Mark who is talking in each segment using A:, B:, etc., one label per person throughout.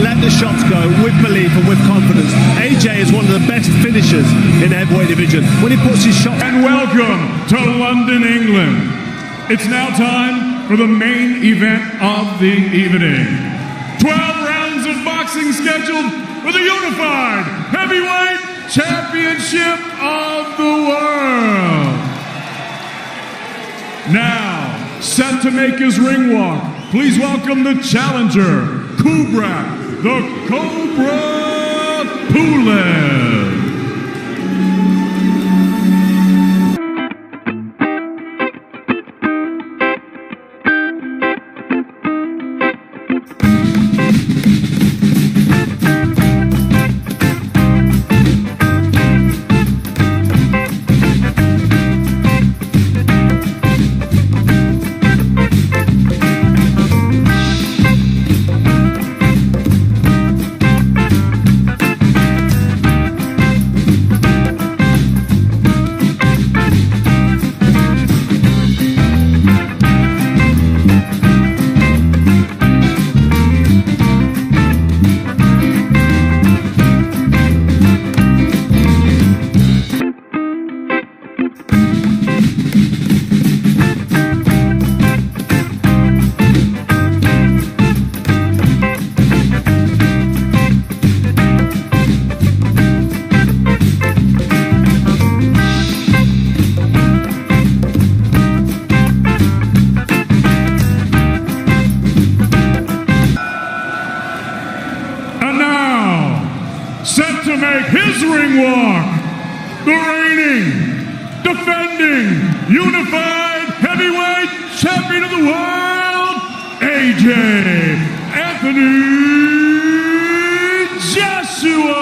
A: let the shots go with belief and with confidence. AJ is one of the best finishers in the heavyweight division. When he puts his shot...
B: And welcome to London, England. It's now time for the main event of the evening. 12 rounds of boxing scheduled for the unified heavyweight championship of the world. Now, set to make his ring walk, please welcome the challenger, Kubrat, the Cobra Pulev. Set to make his ring walk, the reigning, defending, unified heavyweight champion of the world, AJ Antony Joshua.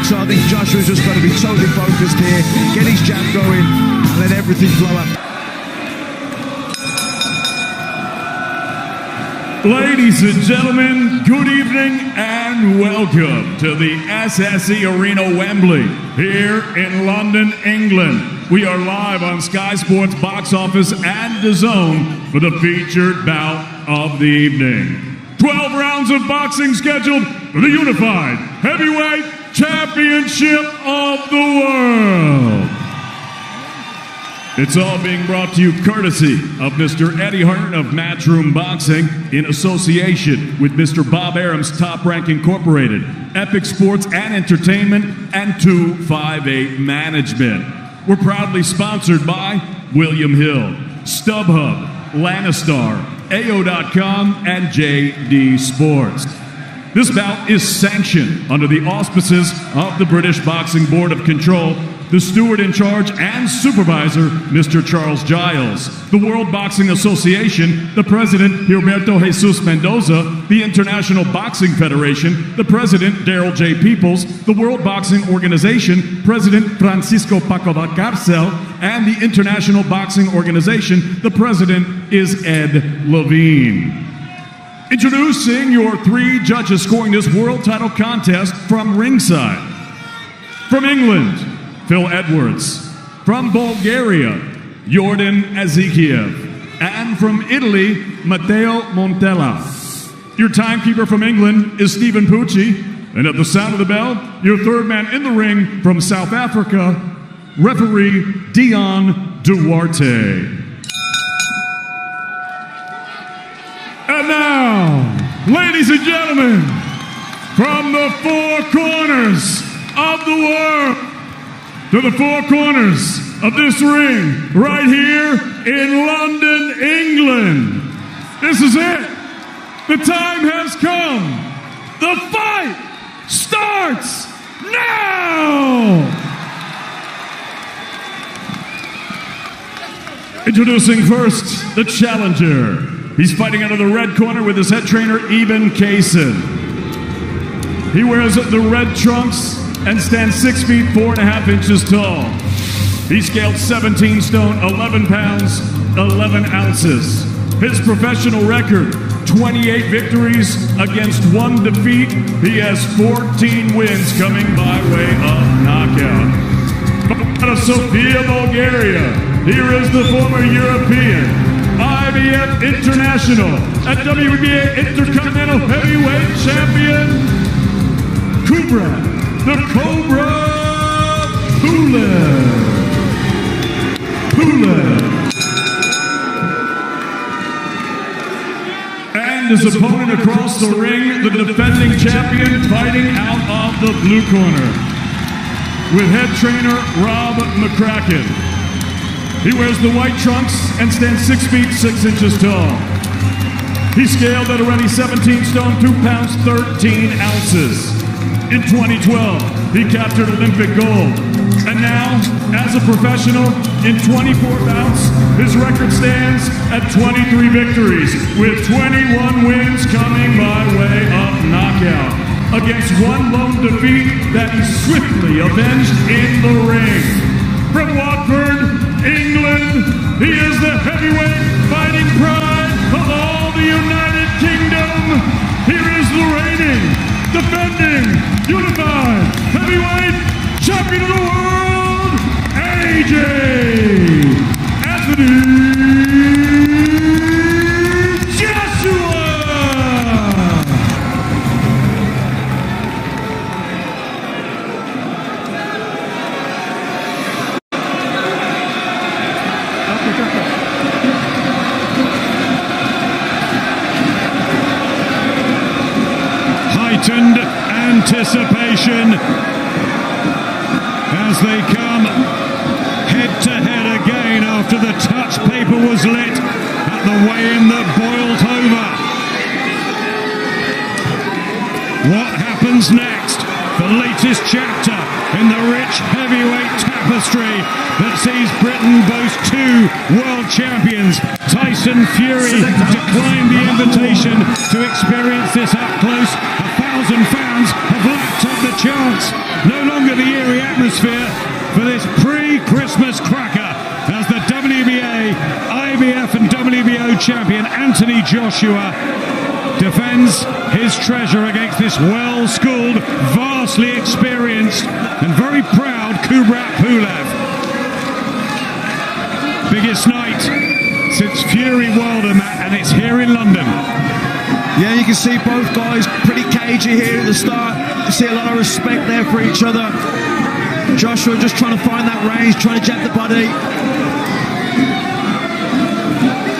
B: So I think Joshua's just got to be totally focused here, get his jab going, and let everything flow up. Ladies and gentlemen, good evening and welcome to the SSE Arena Wembley here in London, England. We are live on Sky Sports Box Office and DAZN for the featured bout of the evening. 12 rounds of boxing scheduled for the unified heavyweight championship of the world. It's all being brought to you courtesy of Mr. Eddie Hart of Matchroom Boxing in association with Mr. Bob Arum's Top Rank Incorporated, Epic Sports and Entertainment, and 258 Management. We're proudly sponsored by William Hill, StubHub, Lannistar, AO.com, and JD Sports. This bout is sanctioned under the auspices of the British Boxing Board of Control, the steward in charge and supervisor, Mr. Charles Giles, the World Boxing Association, the president, Gilberto Jesus Mendoza, the International Boxing Federation, the president, Daryl J. Peoples, the World Boxing Organization, President Francisco Paco Valcarcel, and the International Boxing Organization, the president is Ed Levine. Introducing your three judges scoring this world title contest from ringside. From England, Phil Edwards. From Bulgaria, Yordan Azikiev. And from Italy, Matteo Montella. Your timekeeper from England is Stephen Pucci. And at the sound of the bell, your third man in the ring from South Africa, referee Dion Duarte. And now, ladies and gentlemen, from the four corners of the world to the four corners of this ring, right here in London, England. This is it. The time has come. The fight starts now! Introducing first, the challenger. He's fighting out of the red corner with his head trainer, Eben Kaysen. He wears the red trunks and stands 6 feet 4.5 inches tall. He scaled 17 stone, 11 pounds, 11 ounces. His professional record, 28 victories against 1 defeat. He has 14 wins coming by way of knockout. Out of Sofia, Bulgaria, here is the former European, IBF International, and WBA Intercontinental Heavyweight Champion, Kubrat, the Cobra Pulev. And his opponent across the ring, the defending champion, fighting out of the blue corner, with head trainer Rob McCracken. He wears the white trunks and stands 6 feet 6 inches tall. He scaled at already 17 stone, 2 pounds, 13 ounces. In 2012, he captured Olympic gold. And now, as a professional, in 24 bouts, his record stands at 23 victories, with 21 wins coming by way of knockout, against 1 lone defeat that he swiftly avenged in the ring. From Watford, England, he is the heavyweight fighting pride of all the United Kingdom. Here is the reigning, defending, unified heavyweight champion of the world, AJ Antony Joshua! Heightened anticipation as they come head-to-head again after the touch paper was lit at the weigh-in that boiled over. What happens next? The latest chapter in the rich heavyweight tapestry that sees Britain boast 2 world champions. Tyson Fury declined the invitation to experience this up close. 1,000 fans have lapped up the chance. No longer the eerie atmosphere for this pre-Christmas cracker as the WBA, IBF and WBO champion Antony Joshua defends his treasure against this well-schooled, vastly experienced and very proud Kubrat Pulev. Biggest night since Fury Wilder, Matt, and it's here in London.
C: Yeah, you can see both guys pretty cagey here at the start. You see a lot of respect there for each other. Joshua just trying to find that range, trying to jab the body.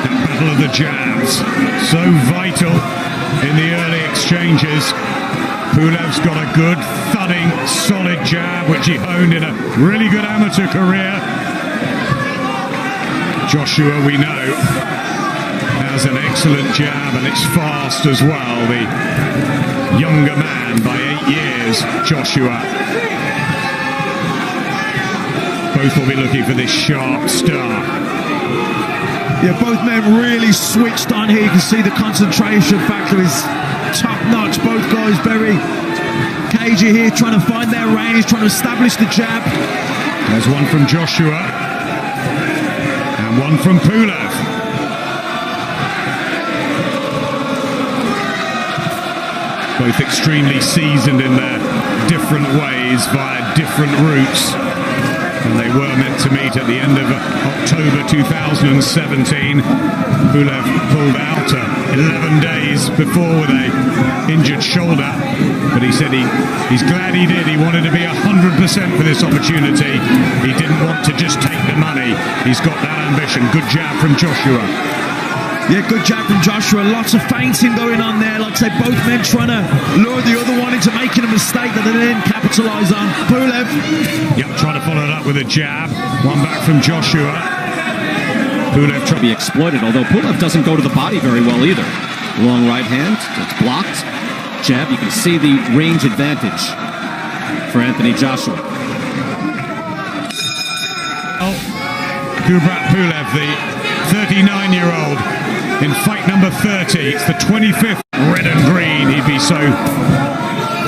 B: That battle of the jabs, so vital in the early exchanges. Pulev's got a good, thudding, solid jab, which he honed in a really good amateur career. Joshua, we know, has an excellent jab, and it's fast as well. The younger man by 8 years, Joshua. Both will be looking for this sharp start.
C: Yeah, both men really switched on here. You can see the concentration factor is top notch. Both guys very cagey here, trying to find their range, trying to establish the jab.
B: There's one from Joshua and one from Pulev. Both extremely seasoned in their different ways via different routes.
D: And they were meant to meet at the end of October 2017. Pulev pulled out 11 days before with a injured shoulder, but he said he's glad he did. He wanted to be 100% for this opportunity. He didn't want to just take the money. He's got that ambition. Good jab from Joshua.
C: Yeah, good jab from Joshua. Lots of feinting going on there. Like I say, both men trying to lure the other one into making a mistake that they didn't capitalise on. Pulev.
D: Yep, trying to follow it up with a jab. One back from Joshua. Pulev trying to
E: be exploited, although Pulev doesn't go to the body very well either. Long right hand, it's blocked. Jab, you can see the range advantage for Antony Joshua.
D: Oh, Kubrat Pulev, the 39-year-old, in fight number 30. It's the 25th red and green. He'd be so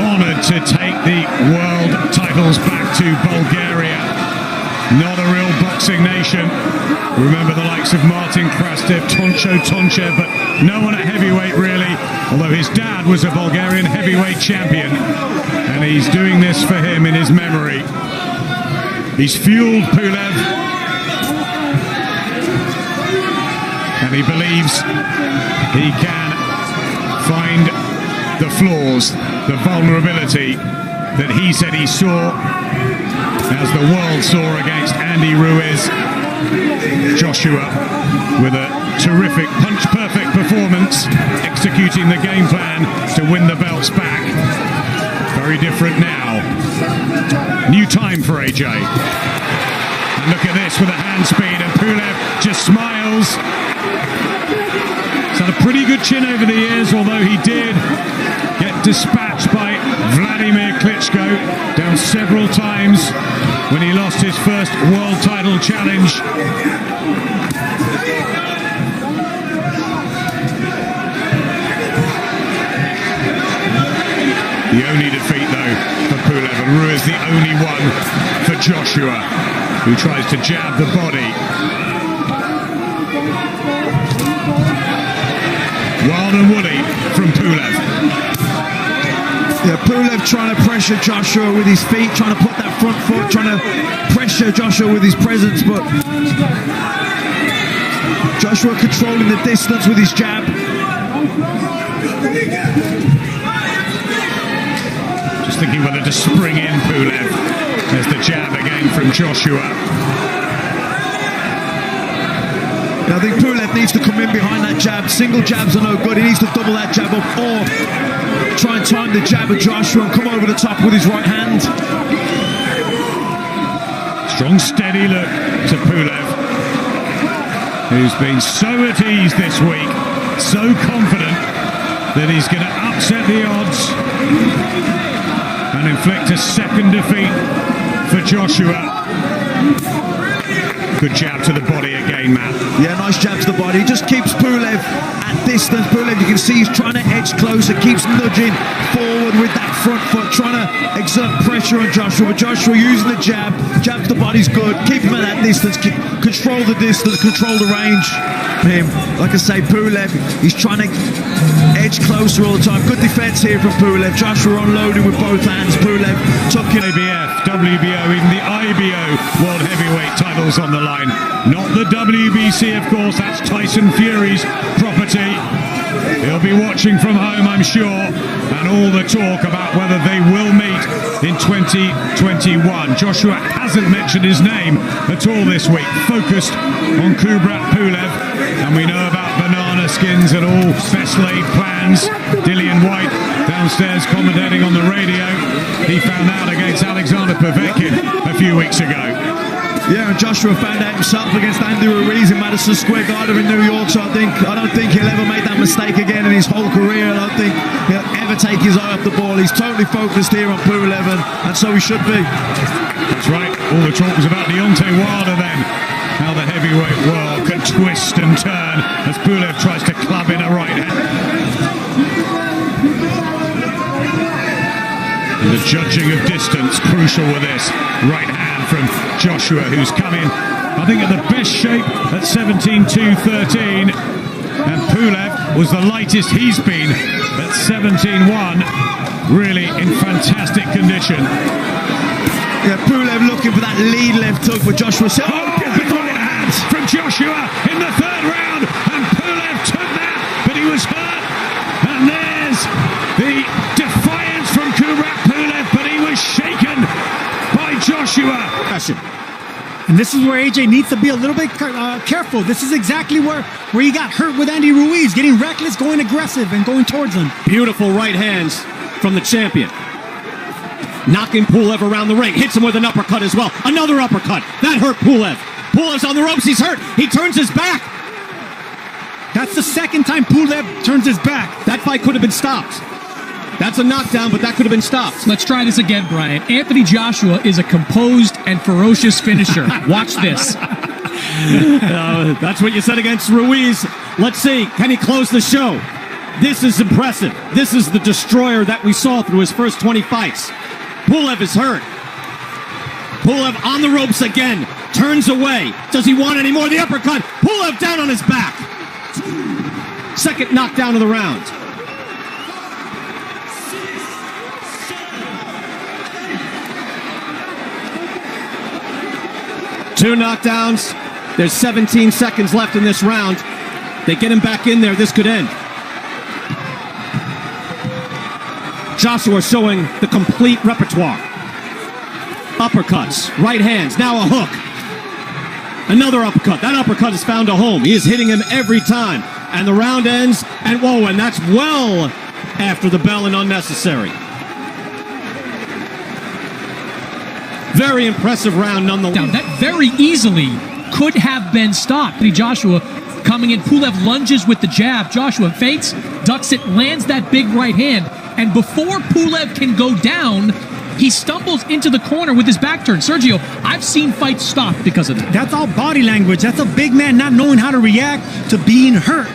D: honored to take the world titles back to Bulgaria. Not a real boxing nation. Remember the likes of Martin Krastev, Tonchev, but no one at heavyweight really, although his dad was a Bulgarian heavyweight champion, and he's doing this for him in his memory. He's fueled Pulev, and he believes he can find the flaws, the vulnerability that he said he saw as the world saw against Andy Ruiz. Joshua with a terrific punch-perfect performance, executing the game plan to win the belts back. Very different now. New time for AJ. And look at this with a hand speed, and Pulev just smiles. He's had a pretty good chin over the years, although he did get dispatched by Vladimir Klitschko down several times when he lost his first world title challenge. The only defeat though for Pulev, and Ruiz the only one for Joshua, who tries to jab the body. Wild and woolly from Pulev.
C: Yeah, Pulev trying to pressure Joshua with his feet, trying to put that front foot, trying to pressure Joshua with his presence, but Joshua controlling the distance with his jab.
D: Just thinking whether to spring in Pulev. There's the jab again from Joshua.
C: I think Pulev needs to come in behind that jab. Single jabs are no good. He needs to double that jab up, or try and time the jab of Joshua and come over the top with his right hand.
D: Strong, steady look to Pulev, who's been so at ease this week, so confident that he's going to upset the odds and inflict a second defeat for Joshua. Good jab to the body again, Matt.
C: Yeah, nice jab to the body. He just keeps Pulev at distance. Pulev, you can see he's trying to edge closer, keeps nudging forward with that front foot, trying to exert pressure on Joshua. But Joshua using the jab to the body's good. Keep him at that distance, control the distance, control the range. Him, like I say, Pulev, he's trying to edge closer all the time. Good defense here from Pulev. Joshua unloading with both hands. Pulev tucking.
D: ABF, WBO, even the IBO World Heavyweight titles on the line. Not the WBC, of course. That's Tyson Fury's property. He'll be watching from home, I'm sure, and all the talk about whether they will meet in 2021. Joshua hasn't mentioned his name at all this week. Focused on Kubrat Pulev, and we know about banana skins and all best laid plans. Dillian White downstairs commentating on the radio. He found out against Alexander Povetkin a few weeks ago.
C: Yeah, and Joshua found out himself against Andy Ruiz in Madison Square Garden in New York, so I don't think he'll ever make that mistake again in his whole career. I don't think he'll ever take his eye off the ball. He's totally focused here on Pulev, and so he should be.
D: That's right, all the talk was about Deontay Wilder then. How the heavyweight world can twist and turn as Pulev tries to club in a right hand. And the judging of distance, crucial with this. Right hand from Joshua, who's come in, I think, at the best shape at 17.213. And Pulev was the lightest he's been at 17.1. Really in fantastic condition.
C: Yeah, Pulev looking for that lead left hook, but Joshua said,
D: Big right hand from Joshua in the third round, and Pulev took that, but he was hurt. And there's the defiance from Kubrat Pulev, but he was shaken by Joshua.
F: And this is where AJ needs to be a little bit careful. This is exactly where he got hurt with Andy Ruiz, getting reckless, going aggressive, and going towards him.
E: Beautiful right hands from the champion. Knocking Pulev around the ring. Hits him with an uppercut as well. Another uppercut. That hurt Pulev. Pulev's on the ropes. He's hurt. He turns his back.
F: That's the second time Pulev turns his back.
E: That fight could have been stopped. That's a knockdown, but that could have been stopped.
G: Let's try this again, Brian. Anthony Joshua is a composed and ferocious finisher. Watch this.
E: That's what you said against Ruiz. Let's see. Can he close the show? This is impressive. This is the destroyer that we saw through his first 20 fights. Pulev is hurt. Pulev on the ropes again. Turns away. Does he want any more? The uppercut. Pulev down on his back. Second knockdown of the round. Two knockdowns. There's 17 seconds left in this round. They get him back in there. This could end. Joshua showing the complete repertoire. Uppercuts, right hands, now a hook. Another uppercut. That uppercut has found a home. He is hitting him every time. And the round ends, and whoa, and that's well after the bell and unnecessary. Very impressive round nonetheless.
G: Now, that very easily could have been stopped. Anthony Joshua coming in. Pulev lunges with the jab. Joshua feints, ducks it, lands that big right hand. And before Pulev can go down, he stumbles into the corner with his back turned. Sergio, I've seen fights stop because of that.
F: That's all body language. That's a big man not knowing how to react to being hurt.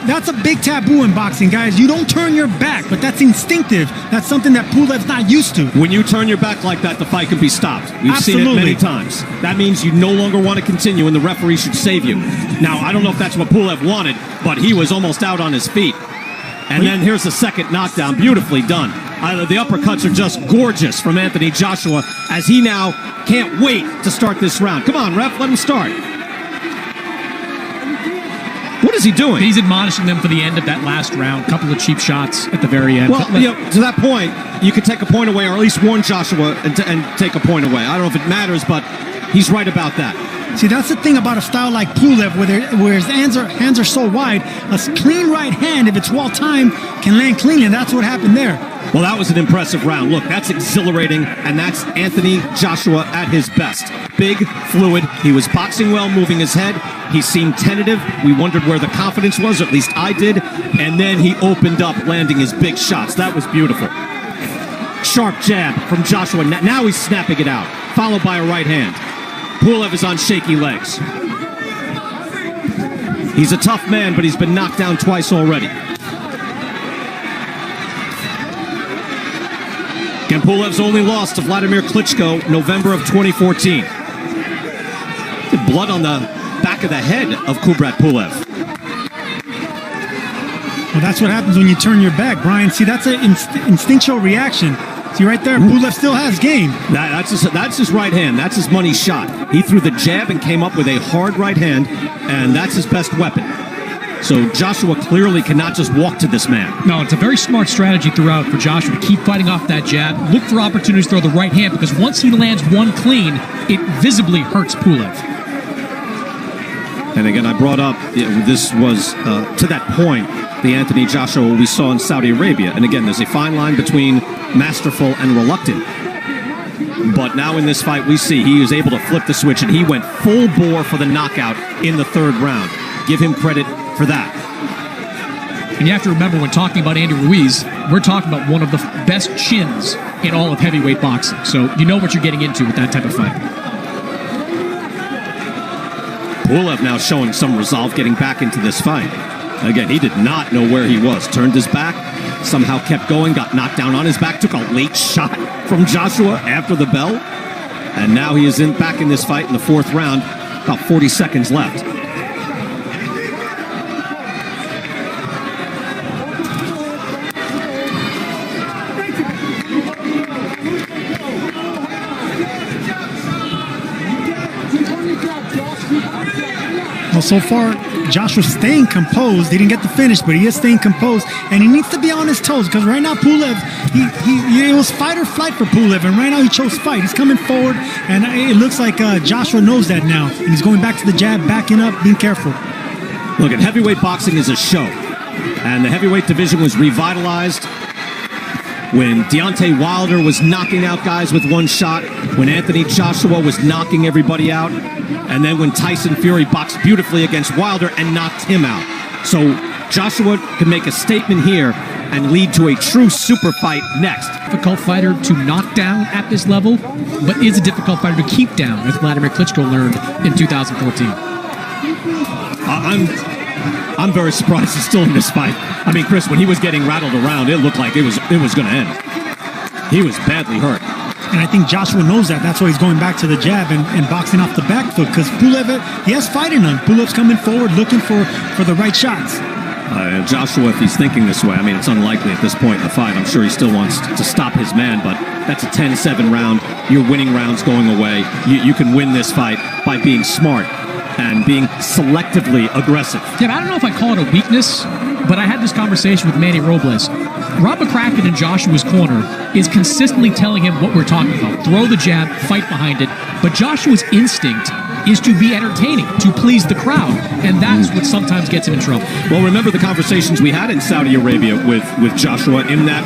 F: That's a big taboo in boxing, guys. You don't turn your back, but that's instinctive. That's something that Pulev's not used to.
E: When you turn your back like that, the fight can be stopped. We've seen it many times. That means you no longer want to continue, and the referee should save you. Now, I don't know if that's what Pulev wanted, but he was almost out on his feet. And then here's the second knockdown. Beautifully done. The uppercuts are just gorgeous from Anthony Joshua, as he now can't wait to start this round. Come on, ref, let him start. What is he doing?
G: He's admonishing them for the end of that last round. Couple of cheap shots at the very end.
E: Well, to that point, you could take a point away, or at least warn Joshua and take a point away. I don't know if it matters, but he's right about that.
F: See, that's the thing about a style like Pulev, where his hands are so wide. A clean right hand, if it's well timed, can land cleanly. And that's what happened there.
E: Well, that was an impressive round. Look, that's exhilarating, and that's Anthony Joshua at his best. Big, fluid. He was boxing well, moving his head. He seemed tentative. We wondered where the confidence was, or at least I did. And then he opened up, landing his big shots. That was beautiful. Sharp jab from Joshua. Now he's snapping it out, followed by a right hand. Pulev is on shaky legs. He's a tough man, but he's been knocked down twice already. And Pulev's only lost to Vladimir Klitschko, November of 2014. Blood on the back of the head of Kubrat Pulev.
F: Well, that's what happens when you turn your back, Brian. See, that's an instinctual reaction. See right there, Pulev still has game.
E: That's his right hand. That's his money shot. He threw the jab and came up with a hard right hand, and that's his best weapon. So Joshua clearly cannot just walk to this man.
G: No, it's a very smart strategy throughout for Joshua to keep fighting off that jab. Look for opportunities to throw the right hand, because once he lands one clean, it visibly hurts Pulev.
E: And again, I brought up, this was, to that point, the Anthony Joshua we saw in Saudi Arabia. And again, there's a fine line between masterful and reluctant. But now in this fight, we see he was able to flip the switch, and he went full bore for the knockout in the third round. Give him credit for that.
G: And you have to remember, when talking about Andy Ruiz, we're talking about one of the best chins in all of heavyweight boxing. So you know what you're getting into with that type of fight.
E: Pulev now showing some resolve, getting back into this fight. Again, he did not know where he was. Turned his back, somehow kept going, got knocked down on his back, took a late shot from Joshua after the bell. And now he is back in this fight in the fourth round. About 40 seconds left.
F: so far, Joshua's staying composed. He didn't get the finish, but he is staying composed, and he needs to be on his toes because right now Pulev, it was fight or flight for Pulev, and right now he chose fight. He's coming forward, and it looks like Joshua knows that now, and he's going back to the jab, backing up, being careful.
E: Look, at heavyweight boxing is a show, and the heavyweight division was revitalized when Deontay Wilder was knocking out guys with one shot, when Anthony Joshua was knocking everybody out, and then when Tyson Fury boxed beautifully against Wilder and knocked him out. So Joshua can make a statement here and lead to a true super fight next.
G: Difficult fighter to knock down at this level, but is a difficult fighter to keep down, as Vladimir Klitschko learned in 2014.
E: I'm very surprised he's still in this fight. I mean, Chris, when he was getting rattled around, it looked like it was going to end. He was badly hurt.
F: And I think Joshua knows that. That's why he's going back to the jab and boxing off the back foot, because Pulev, he has fight in him. Pulev's coming forward looking for the right shots.
E: Joshua, if he's thinking this way, I mean, it's unlikely at this point in the fight. I'm sure he still wants to stop his man, but that's a 10-7 round. Your winning round's going away. You can win this fight by being smart and being selectively aggressive.
G: Yeah, I don't know if I call it a weakness, but I had this conversation with Manny Robles. Rob McCracken in Joshua's corner is consistently telling him what we're talking about. Throw the jab, fight behind it. But Joshua's instinct is to be entertaining, to please the crowd, and that's what sometimes gets him in trouble.
E: Well, remember the conversations we had in Saudi Arabia with Joshua, in that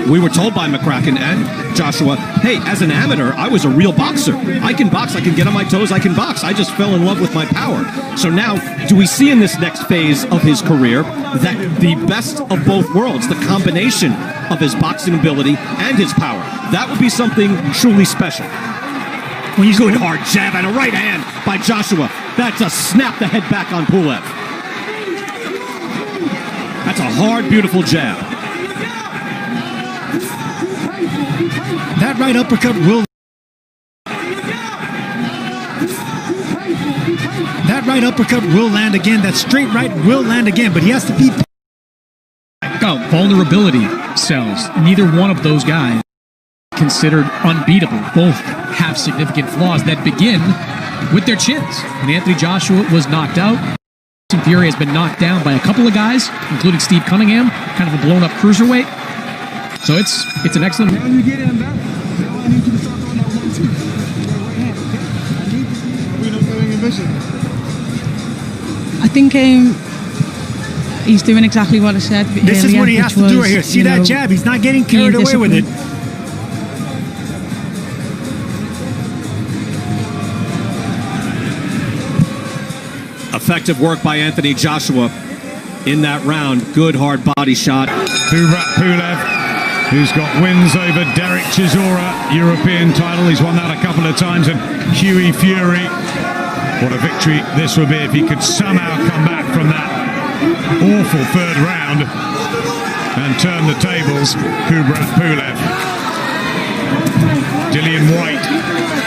E: we were told by McCracken and Joshua, hey, as an amateur, I was a real boxer. I can box, I can get on my toes, I can box. I just fell in love with my power. So now, do we see in this next phase of his career that the best of both worlds, the combination of his boxing ability and his power, that would be something truly special. When you good hard jab and a right hand by Joshua, that's a snap the head back on Pulev. That's a hard, beautiful jab.
F: That right uppercut will... That right uppercut will land again. That straight right will land again, but he has to be...
G: Oh, vulnerability sells. Neither one of those guys considered unbeatable. Both have significant flaws that begin with their chins. And Anthony Joshua was knocked out. Tyson Fury has been knocked down by a couple of guys, including Steve Cunningham, kind of a blown-up cruiserweight. So it's an excellent...
H: Now you get him back. Now I need you to start throwing that 1-2. Right hand, okay? I need you to be doing your vision.
I: I think he's doing exactly what I said.
F: This is what he has to do right here. See that jab? He's not getting carried away with it.
E: Effective work by Anthony Joshua in that round. Good hard body shot.
D: Kubrat Pulev, who's got wins over Derek Chisora, European title. He's won that a couple of times. And Hughie Fury. What a victory this would be if he could somehow come back from that awful third round and turn the tables. Kubrat Pulev. Dillian White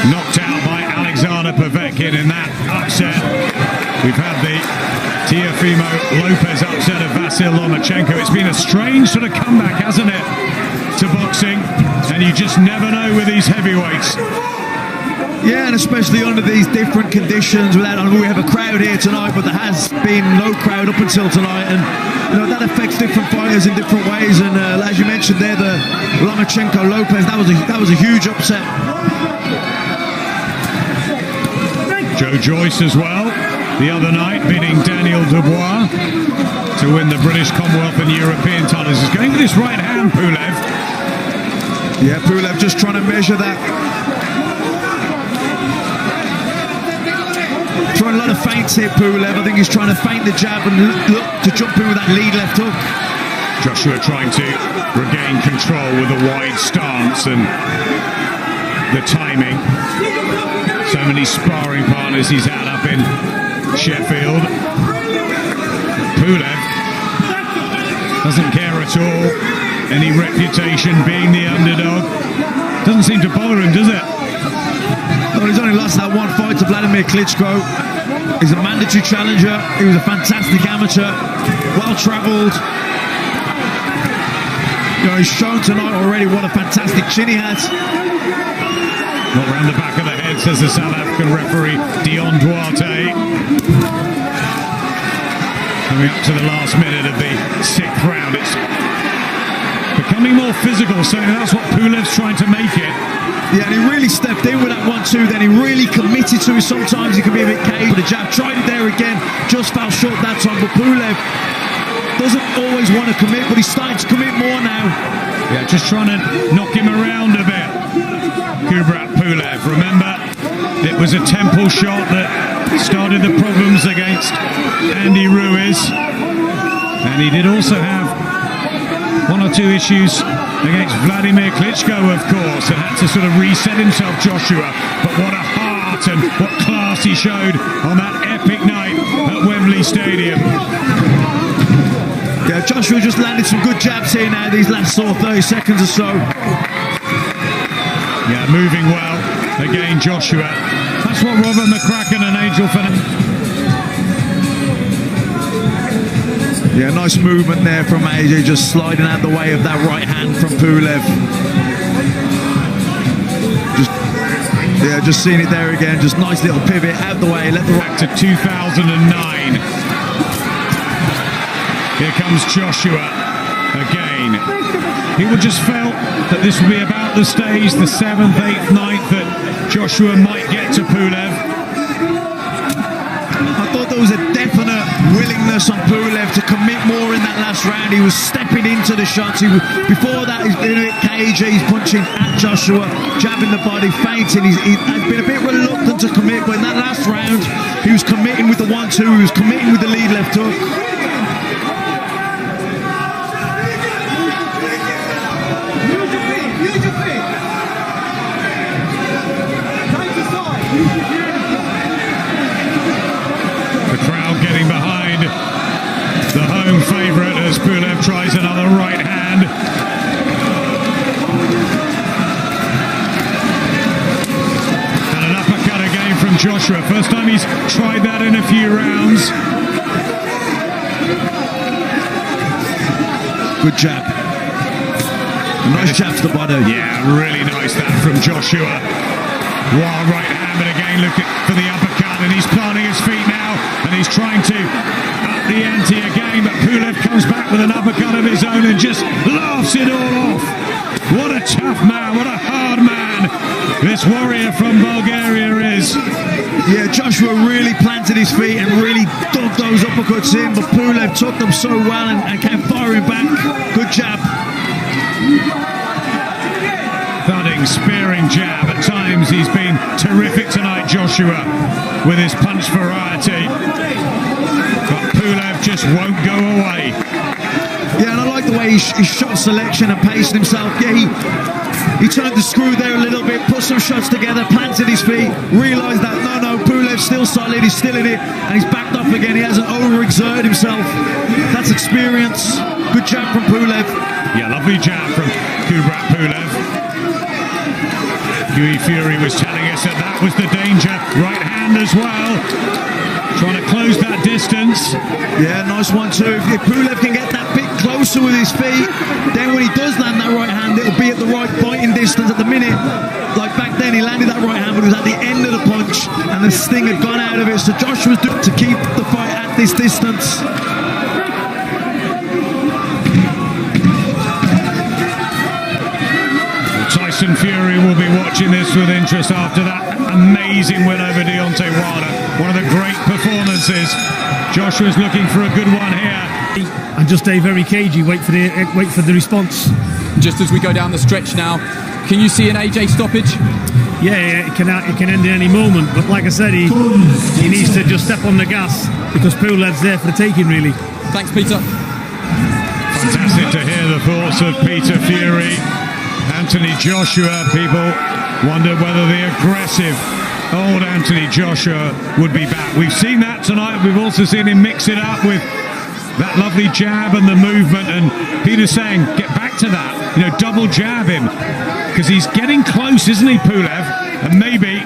D: knocked out by Alexander Povetkin in that upset. We've had the Teofimo Lopez upset of Vasil Lomachenko. It's been a strange sort of comeback, hasn't it, to boxing? And you just never know with these heavyweights.
C: Yeah, and especially under these different conditions. Without, I mean, we have a crowd here tonight, but there has been no crowd up until tonight, and you know that affects different fighters in different ways. And as you mentioned there, the Lomachenko Lopez, that was a huge upset.
D: Joe Joyce as well, the other night, beating Daniel Dubois to win the British, Commonwealth and European titles. He's going for this right hand, Pulev.
C: Yeah, Pulev just trying to measure that. Throwing a lot of feints here, Pulev. I think he's trying to feint the jab and look to jump in with that lead left hook.
D: Joshua trying to regain control with a wide stance and the timing. So many sparring partners he's had up in Sheffield. Pulev doesn't care at all. Any reputation being the underdog doesn't seem to bother him, does it?
C: Well, he's only lost that one fight to Vladimir Klitschko. He's a mandatory challenger. He was a fantastic amateur, well-travelled. You know, he's shown tonight already what a fantastic chin he has.
D: Not round the back of the head, says the South African referee, Dion Duarte. Coming up to the last minute of the 6th round, it's becoming more physical, so that's what Pulev's trying to make it.
C: Yeah, and he really stepped in with that 1-2, then he really committed to it. Sometimes he can be a bit cagey. The jab, tried it there again, just fell short that time, but Pulev doesn't always want to commit, but he's starting to commit more now.
D: Yeah, just trying to knock him around a bit. Kubrat Pulev, remember, it was a temple shot that started the problems against Andy Ruiz, and he did also have 1 or 2 issues against Vladimir Klitschko, of course, and had to sort of reset himself, Joshua. But what a heart and what class he showed on that epic night at Wembley Stadium.
C: Yeah, Joshua just landed some good jabs here now, these last sort of 30 seconds or so.
D: Yeah, moving well. Again, Joshua. That's what Robert McCracken and Angel Fernandez.
C: Yeah, nice movement there from AJ, just sliding out the way of that right hand from Pulev. Just seeing it there again, just nice little pivot out the way, let the
D: back to 2009. Here comes Joshua again. People just felt that this would be about the stage, the 7th, 8th, 9th, that Joshua might get to Pulev.
C: I thought there was a definite willingness on Pulev to commit more in that last round. He was stepping into the shots. Before that, he's been a bit cagey. He's punching at Joshua, jabbing the body, feinting. He had been a bit reluctant to commit, but in that last round, he was committing with the 1-2. He was committing with the lead left hook.
D: The crowd getting behind the home favourite as Pulev tries another right hand. And an uppercut again from Joshua. First time he's tried that in a few rounds.
C: Good jab. A nice jab to the body.
D: Yeah, really nice that from Joshua. Wild right hand, but again looking for the uppercut, and he's planting his feet now, and he's trying to up the ante again, but Pulev comes back with an uppercut of his own and just laughs it all off. What a tough man, what a hard man this warrior from Bulgaria is.
C: Yeah, Joshua really planted his feet and really dug those uppercuts in, but Pulev took them so well and kept firing back. Good jab.
D: Thudding, spearing jab. At times he's been terrific tonight, Joshua, with his punch variety. But Pulev just won't go away.
C: Yeah, and I like the way he shot selection and paced himself. Yeah, he turned the screw there a little bit, put some shots together, planted his feet, realised that no, Pulev's still solid, he's still in it, and he's backed off again. He hasn't overexerted himself. That's experience. Good jab from Pulev.
D: Yeah, lovely jab from Kubrat Pulev. Huey Fury was telling us that was the danger. Right hand as well. Trying to close that distance.
C: Yeah, nice 1-2. If Pulev can get that bit closer with his feet, then when he does land that right hand, it'll be at the right fighting distance. At the minute, like back then, he landed that right hand, but it was at the end of the punch, and the sting had gone out of it. So Joshua's doing to keep the fight at this distance.
D: Tyson Fury will be watching this with interest after that amazing win over Deontay Wilder. One of the great performances. Joshua's looking for a good one here.
F: And just stay very cagey, wait for the response.
J: Just as we go down the stretch now, can you see an AJ stoppage?
F: Yeah, it can end in any moment, but like I said, he needs to just step on the gas because Pulev's there for the taking, really.
J: Thanks, Peter.
D: Fantastic to hear the thoughts of Peter Fury. Antony Joshua, people wondered whether the aggressive old Antony Joshua would be back. We've seen that tonight. We've also seen him mix it up with that lovely jab and the movement, and Peter's saying get back to that, double jab him, because he's getting close, isn't he, Pulev? And maybe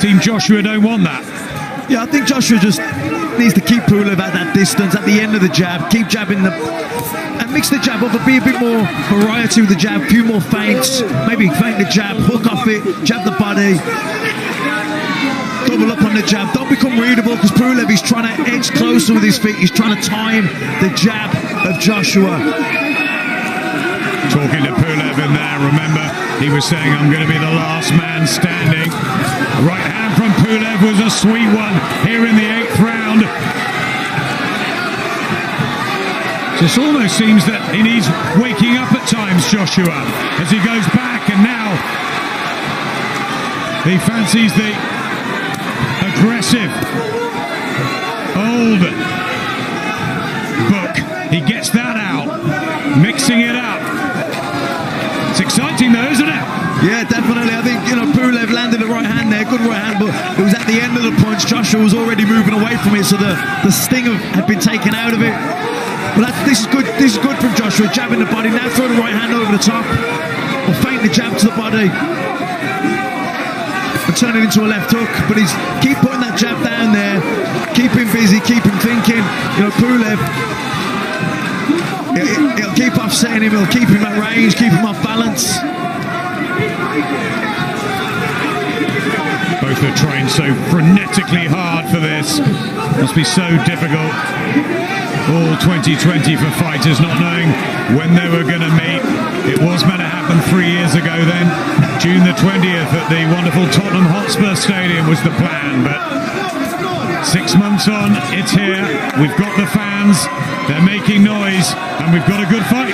D: Team Joshua don't want that.
C: Yeah, I think Joshua just needs to keep Pulev at that distance, at the end of the jab, keep jabbing and mix the jab up, but be a bit more variety with the jab, a few more feints, maybe feint the jab, hook off it, jab the body. double up on the jab. Don't become readable, because Pulev is trying to edge closer with his feet. He's trying to time the jab of Joshua.
D: Talking to Pulev in there, remember, he was saying, I'm going to be the last man standing. The right hand from Pulev was a sweet one here in the 8th round. Just almost seems that he needs waking up at times, Joshua, as he goes back, and now he fancies the aggressive old book. He gets that out, mixing it up. It's exciting though, isn't it?
C: Yeah, definitely. I think, Pulev landed the right hand there, good right hand, but it was at the end of the punch. Joshua was already moving away from it, so the sting had been taken out of it. But this is good. This is good from Joshua. Jabbing the body. Now throw the right hand over the top, or feint the jab to the body, and turn it into a left hook. But he's keep putting that jab down there, keep him busy, keep him thinking. Pulev, it'll keep offsetting him. It'll keep him at range, keep him off balance.
D: Both are trained so frenetically hard for this. Must be so difficult. All 2020 for fighters, not knowing when they were going to meet. It was meant to happen 3 years ago then. June the 20th at the wonderful Tottenham Hotspur Stadium was the plan, but 6 months on, it's here. We've got the fans, they're making noise, and we've got a good fight.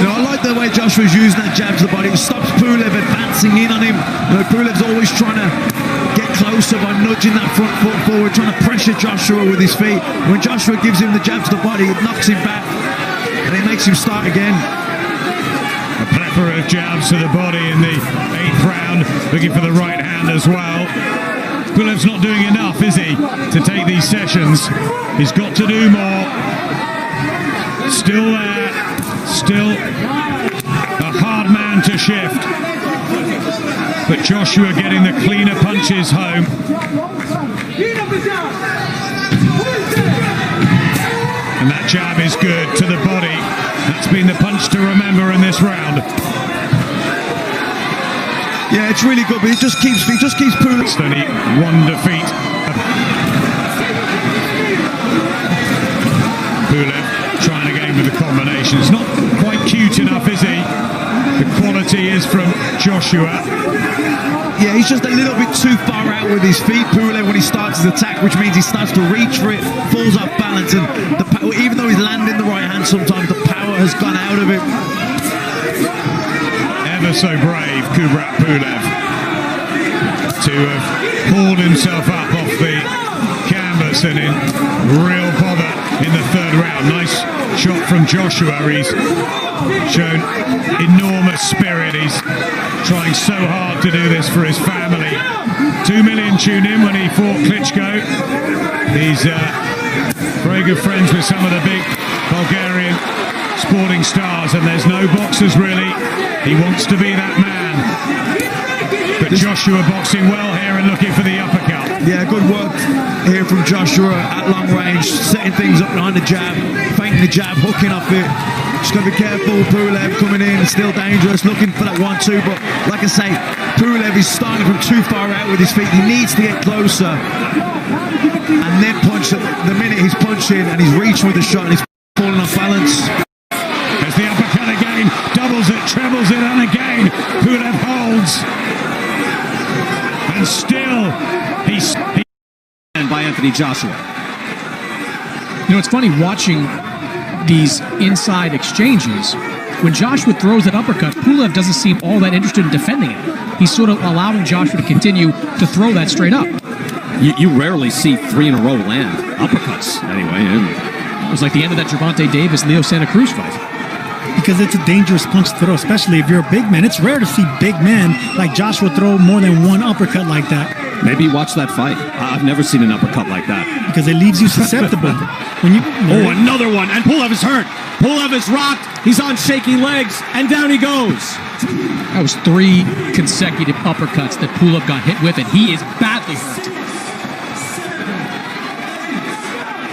C: I like the way Joshua's using that jab to the body. It stops Pulev advancing in on him. Pulev's always trying to get closer by nudging that front foot forward, trying to pressure Joshua with his feet. When Joshua gives him the jab to the body, it knocks him back, and it makes him start again.
D: A plethora of jabs to the body in the 8th round, looking for the right hand as well. Pulev's not doing enough, is he, to take these sessions? He's got to do more. Still there, still a hard man to shift. But Joshua getting the cleaner punches home. And that jab is good to the body. That's been the punch to remember in this round.
C: Yeah, it's really good, but he just keeps Pulev.
D: Only one defeat. Pulev trying again with the combinations. Not quite cute enough, is he? The quality is from Joshua.
C: Yeah, he's just a little bit too far out with his feet, Pulev, when he starts his attack, which means he starts to reach for it, falls off balance, and even though he's landing the right hand, sometimes the power has gone out of it.
D: Ever so brave, Kubrat Pulev, to have pulled himself up off the canvas and in real bother in the 3rd round. Nice shot from Joshua. He's shown enormous spirit. He's trying so hard to do this for his family. 2 million tuned in when he fought Klitschko. He's very good friends with some of the big Bulgarian sporting stars, and there's no boxers really. He wants to be that man. But Joshua boxing well here and looking for the uppercut.
C: Yeah, good work here from Joshua at long range, setting things up behind the jab, feinting the jab, hooking off it. Just got to be careful. Pulev coming in, still dangerous, looking for that 1-2. But like I say, Pulev is starting from too far out with his feet. He needs to get closer and then punch. The minute he's punching and he's reaching with the shot and he's falling off balance.
D: There's the uppercut again, doubles it, trebles it, and again Pulev holds. And still, he's
E: by Antony Joshua.
G: It's funny watching these inside exchanges. When Joshua throws that uppercut, Pulev doesn't seem all that interested in defending it. He's sort of allowing Joshua to continue to throw that straight up.
E: You rarely see 3 in a row land uppercuts, anyway.
G: It was like the end of that Gervonta Davis-Leo Santa Cruz fight.
F: Because it's a dangerous punch to throw, especially if you're a big man. It's rare to see big men like Joshua throw more than one uppercut like that.
E: Maybe watch that fight. I've never seen an uppercut like that.
F: Because it leaves you susceptible.
E: Another one, and Pulev is hurt. Pulev is rocked. He's on shaky legs, and down he goes.
G: That was 3 consecutive uppercuts that Pulev got hit with, and he is badly hurt.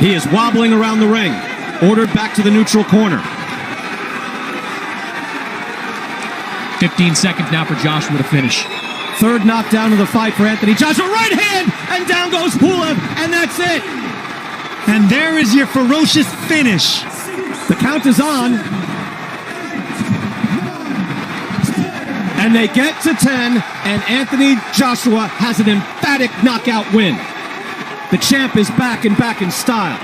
E: He is wobbling around the ring. ordered back to the neutral corner.
G: 15 seconds now for Joshua to finish.
E: Third knockdown of the fight for Anthony Joshua. Right hand, and down goes Pulev, and that's it.
F: And there is your ferocious finish.
E: The count is on. And they get to 10, and Anthony Joshua has an emphatic knockout win. The champ is back in style.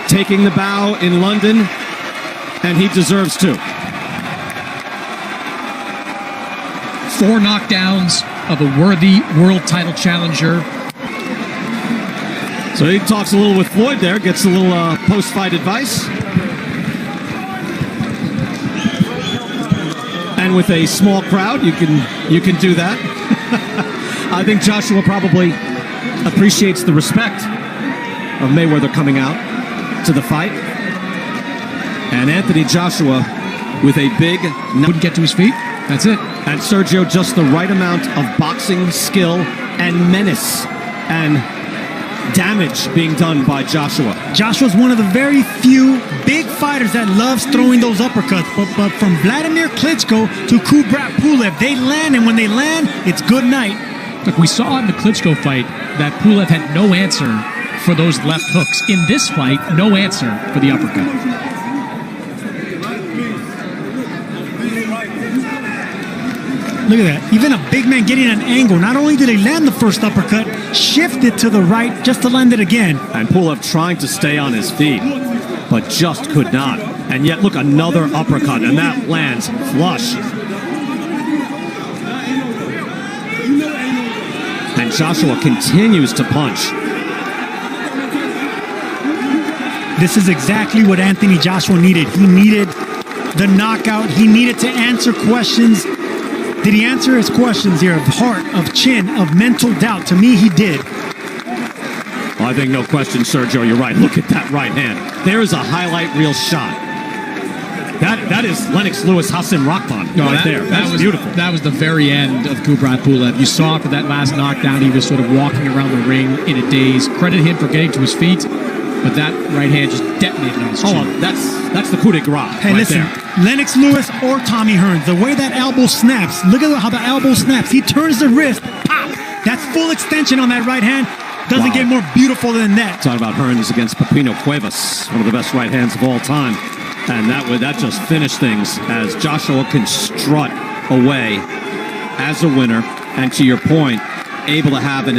E: Taking the bow in London, and he deserves to.
G: 4 knockdowns of a worthy world title challenger.
E: So he talks a little with Floyd there, gets a little post-fight advice. And with a small crowd, you can do that. I think Joshua probably appreciates the respect of Mayweather coming out to the fight. And Anthony Joshua with a big...
G: Wouldn't get to his feet. That's it.
E: And Sergio, just the right amount of boxing skill and menace and damage being done by Joshua.
F: Joshua's one of the very few big fighters that loves throwing those uppercuts. But from Vladimir Klitschko to Kubrat Pulev, they land, and when they land, it's good night.
G: Look, we saw in the Klitschko fight that Pulev had no answer for those left hooks. In this fight, no answer for the uppercut.
F: Look at that. Even a big man getting an angle. Not only did he land the first uppercut, shifted to the right just to land it again.
E: And Pulev trying to stay on his feet, but just could not. And yet, look, another uppercut, and that lands flush. And Joshua continues to punch.
F: This is exactly what Anthony Joshua needed. He needed the knockout. He needed to answer questions. Did he answer his questions here of heart, of chin, of mental doubt? To me, he did.
E: Well, I think no question, Sergio, you're right. Look at that right hand. There is a highlight reel shot. That is Lennox Lewis Hassan Rahman right there. That was beautiful.
G: That was the very end of Kubrat Pulev. You saw after that last knockdown, he was sort of walking around the ring in a daze. Credit him for getting to his feet, but that right hand just detonated on his chin.
E: Oh, that's the coup de grace
F: Hey,
E: right
F: listen,
E: there.
F: Lennox Lewis or Tommy Hearns, the way that elbow snaps, look at how the elbow snaps. He turns the wrist, pop. That's full extension on that right hand. Doesn't get more beautiful than that.
E: Talking about Hearns against Pepino Cuevas, one of the best right hands of all time. And that just finished things as Joshua can strut away as a winner. And to your point, able to have an